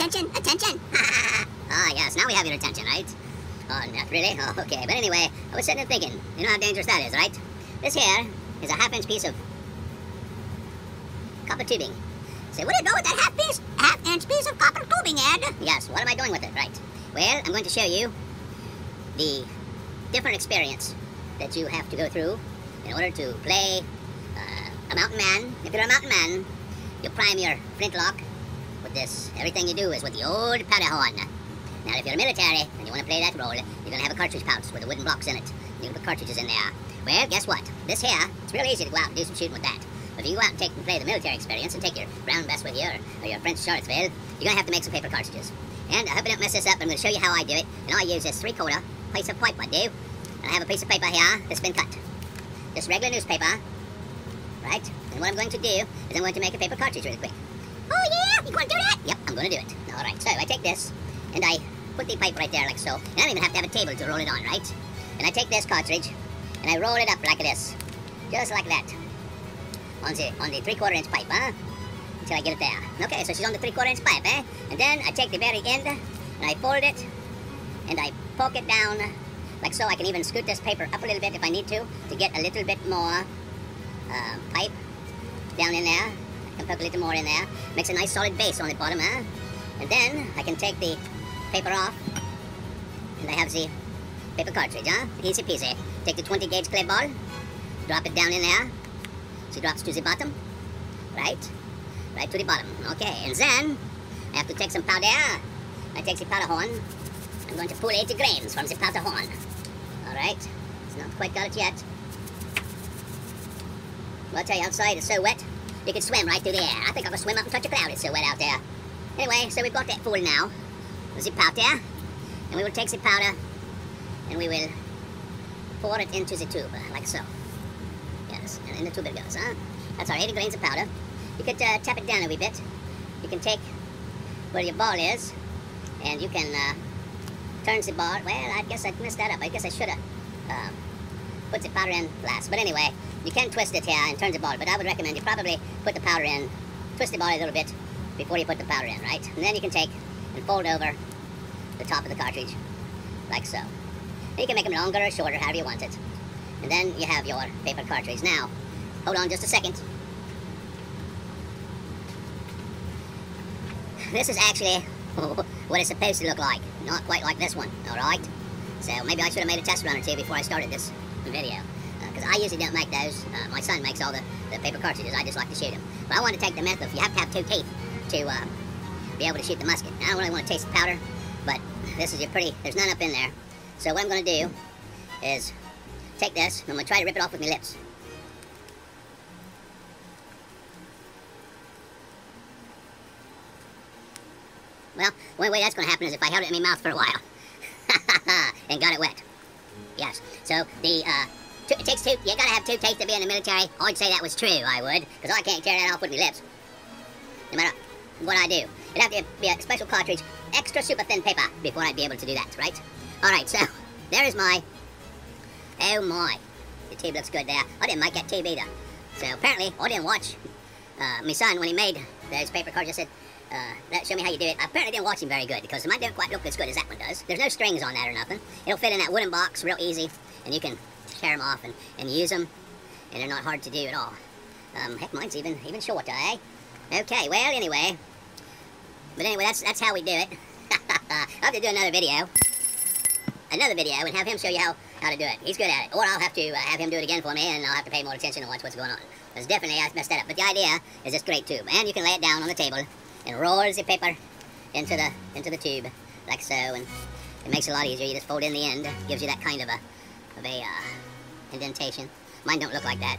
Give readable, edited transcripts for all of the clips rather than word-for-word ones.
Attention, attention! Ah, yes, now we have your attention, right? Oh, not really? Oh, okay. But anyway, I was sitting there thinking, you know how dangerous that is, right? This here is a half-inch piece of copper tubing. So where do you go with that half-inch piece of copper tubing, Ed? Yes, what am I doing with it, right? Well, I'm going to show you the different experience that you have to go through in order to play a mountain man. If you're a mountain man, you prime your flintlock with this. Everything you do is with the old powder horn. Now, if you're military and you want to play that role, you're going to have a cartridge pouch with the wooden blocks in it. You can put cartridges in there. Well, guess what? This here, it's real easy to go out and do some shooting with that. But if you go out and play the military experience and take your brown vest with you or your French Charlottesville, you're going to have to make some paper cartridges. And I hope I don't mess this up, but I'm going to show you how I do it. And I use this 3/4 piece of pipe, I do. And I have a piece of paper here that's been cut. Just regular newspaper, right? And what I'm going to do is I'm going to make a paper cartridge really quick. Oh yeah, you going to do that? Yep, I'm going to do it. Alright, so I take this and I put the pipe right there like so. And I don't even have to have a table to roll it on, right? And I take this cartridge and I roll it up like this. Just like that. On the 3/4 inch pipe, huh? Until I get it there. Okay, so she's on the 3/4 inch pipe, eh? And then I take the very end and I fold it and I poke it down like so. I can even scoot this paper up a little bit if I need to get a little bit more pipe down in there. I can poke a little more in there. Makes a nice solid base on the bottom, huh? And then I can take the paper off and I have the paper cartridge, huh? Easy peasy. Take the 20 gauge clay ball, drop it down in there. She drops to the bottom, right? Right to the bottom. Okay, and then I have to take some powder. I take the powder horn. I'm going to pull 80 grains from the powder horn. Alright, it's not quite got it yet. Well, I'll tell you, outside it's so wet, you can swim right through the air. I think I'll go swim up and touch a cloud, it's so wet out there. Anyway, so we've got that full now. The powder, and we will take the powder and we will pour it into the tube, like so. Yes, and in the tube it goes, huh? That's our 80 grains of powder. You could tap it down a wee bit. You can take where your ball is, and you can turn the ball. Well, I guess I messed that up. I guess I should have put the powder in last. But anyway, you can twist it here and turn the ball, but I would recommend you probably put the powder in, twist the ball a little bit before you put the powder in, right? And then you can take and fold over the top of the cartridge, like so. And you can make them longer or shorter, however you want it. And then you have your paper cartridge. Now, hold on just a second. This is actually what it's supposed to look like. Not quite like this one, alright? So maybe I should have made a test run or two before I started this video. Because I usually don't make those. My son makes all the paper cartridges. I just like to shoot them. But I want to take the method. You have to have 2 teeth to be able to shoot the musket. I don't really want to taste the powder, but this is there's none up in there. So what I'm going to do is take this, and I'm going to try to rip it off with my lips. Well, the only way that's going to happen is if I held it in my mouth for a while. And got it wet. Yes. So, it takes 2, you got to have 2 teeth to be in the military. I'd say that was true, I would, because I can't tear that off with my lips. No matter what I do. It'd have to be a special cartridge, extra super thin paper, before I'd be able to do that, right? Alright, so, there is my... Oh my. The tube looks good there. I didn't make that tube either. So, apparently, I didn't watch my son when he made those paper cartridges. Said, show me how you do it. I apparently didn't watch him very good, because mine don't quite look as good as that one does. There's no strings on that or nothing. It'll fit in that wooden box real easy, and you can tear them off and use them, and they're not hard to do at all. Heck, mine's even shorter, eh? Okay, well, anyway. But anyway, that's how we do it. I'll have to do another video, and have him show you how to do it. He's good at it. Or I'll have to have him do it again for me, and I'll have to pay more attention and watch what's going on. Because definitely I messed that up. But the idea is this great tube, and you can lay it down on the table and roll the paper into the tube like so, and it makes it a lot easier. You just fold in the end, gives you that kind of a indentation. Mine don't look like that.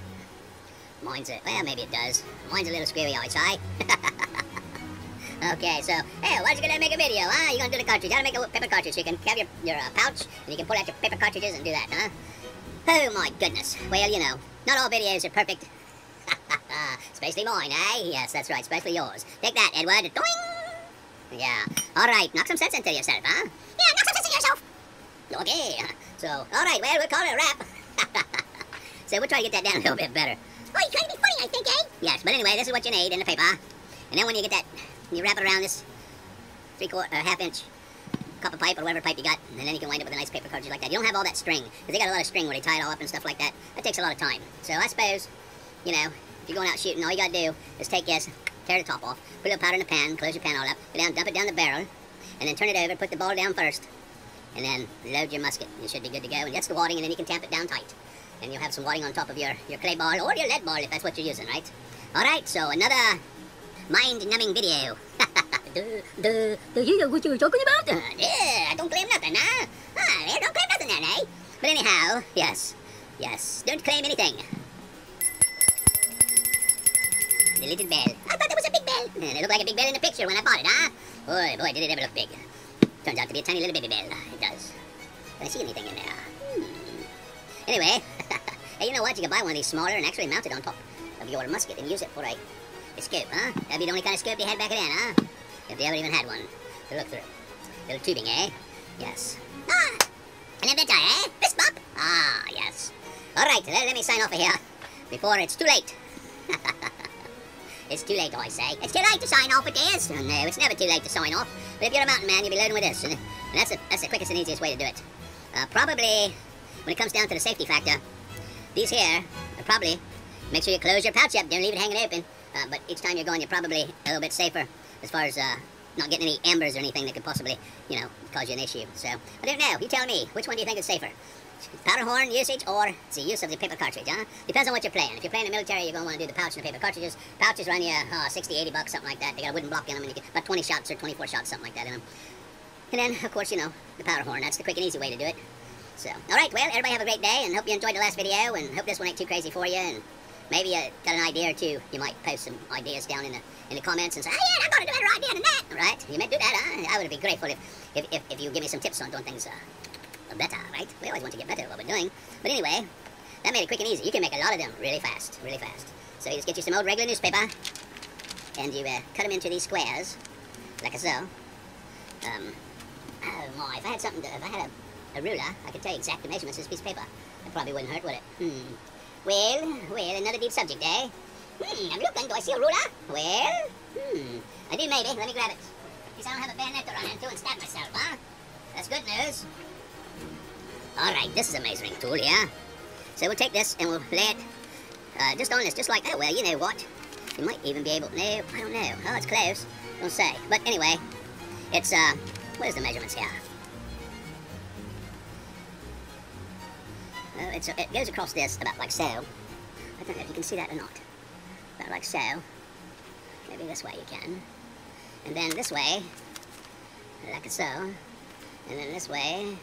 Mine's well, maybe it does. Mine's a little squirry, I'd say. Okay, so, hey, why don't you gonna make a video, huh? You're gonna do the cartridge. How to make a paper cartridge. You can have your pouch, and you can pull out your paper cartridges and do that, huh? Oh, my goodness. Well, you know, not all videos are perfect. Especially mine, eh? Yes, that's right, especially yours. Take that, Edward. Doing! Yeah. Alright, knock some sense into yourself, huh? Yeah, knock some sense into yourself! Okay. So, alright, well, we'll call it a wrap. So, we'll try to get that down a little bit better. Oh, you're trying to be funny, I think, eh? Yes, but anyway, this is what you need in the paper. And then when you get that, you wrap it around this half-inch copper pipe or whatever pipe you got, and then you can wind up with a nice paper cartridge like that. You don't have all that string, because they got a lot of string where they tie it all up and stuff like that. That takes a lot of time. So I suppose, you know, if you're going out shooting, all you gotta do is take this, tear the top off, put a little powder in the pan, close your pan all up, go down, dump it down the barrel, and then turn it over, put the ball down first, and then load your musket. You should be good to go. And that's the wadding, and then you can tamp it down tight. And you'll have some wadding on top of your clay ball or your lead ball if that's what you're using, right? Alright, so another mind-numbing video. Do you know what you were talking about? Yeah, don't claim nothing, huh? Yeah, don't claim nothing then, eh? But anyhow, yes, don't claim anything. The little bell. I thought that was a big bell. It looked like a big bell in the picture when I bought it, huh? Boy, did it ever look big. Turns out to be a tiny little baby bell. It does. Can I see anything in there? Anyway, hey, you know what? You can buy one of these smaller and actually mount it on top of your musket and use it for a scope, huh? That'd be the only kind of scope they had back then, huh? If they ever even had one to look through. Little tubing, eh? Yes. An adventure, eh? Fist bump? Yes. Alright, let me sign off of here before it's too late. It's too late, I say. It's too late to sign off, it is. No, it's never too late to sign off. But if you're a mountain man, you'll be loading with this. And that's the quickest and easiest way to do it. Probably, when it comes down to the safety factor, these here are probably, make sure you close your pouch up, don't leave it hanging open. But each time you're going, you're probably a little bit safer as far as not getting any embers or anything that could possibly, you know, cause you an issue. So, I don't know. You tell me. Which one do you think is safer? Powder horn usage or it's the use of the paper cartridge, huh? Depends on what you're playing. If you're playing the military, you're going to want to do the pouch and the paper cartridges. Pouches run you 60, 80 bucks, something like that. They got a wooden block in them, and you get about 20 shots or 24 shots, something like that in them. And then, of course, you know, the powder horn. That's the quick and easy way to do it. So, alright, well, everybody have a great day, and hope you enjoyed the last video, and hope this one ain't too crazy for you, and maybe you got an idea or two. You might post some ideas down in the comments and say, oh yeah, I got a better idea than that, right? You may do that, huh? I would be grateful if you give me some tips on doing things better, right? We always want to get better at what we're doing. But anyway, that made it quick and easy. You can make a lot of them really fast, really fast. So you just get you some old regular newspaper, and you cut them into these squares, like so. Oh my, if I had something, if I had a ruler, I could tell you exact measurements of this piece of paper. That probably wouldn't hurt, would it? Well, another deep subject, eh? I'm looking. Do I see a ruler? Well, I do maybe. Let me grab it. At least I don't have a bayonet to run into and stab myself, huh? That's good news. Alright, this is a measuring tool, yeah? So we'll take this and we'll lay it just on this, just like, oh, well, you know what? You might even be able, no, I don't know. Oh, it's close. Don't say. But anyway, it's, what is the measurements here? It goes across this about like so. I don't know if you can see that or not. About like so. Maybe this way you can. And then this way, like so. And then this way,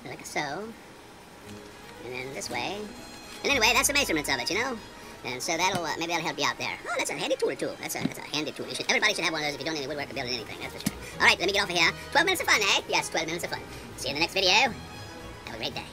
like so. And then this way. And anyway, that's the measurements of it, you know? And so that'll, maybe that'll help you out there. Oh, that's a handy tool too. That's a handy tool. Everybody should have one of those if you don't need woodwork or building anything, that's for sure. Alright, let me get off of here. 12 minutes of fun, eh? Yes, 12 minutes of fun. See you in the next video. Have a great day.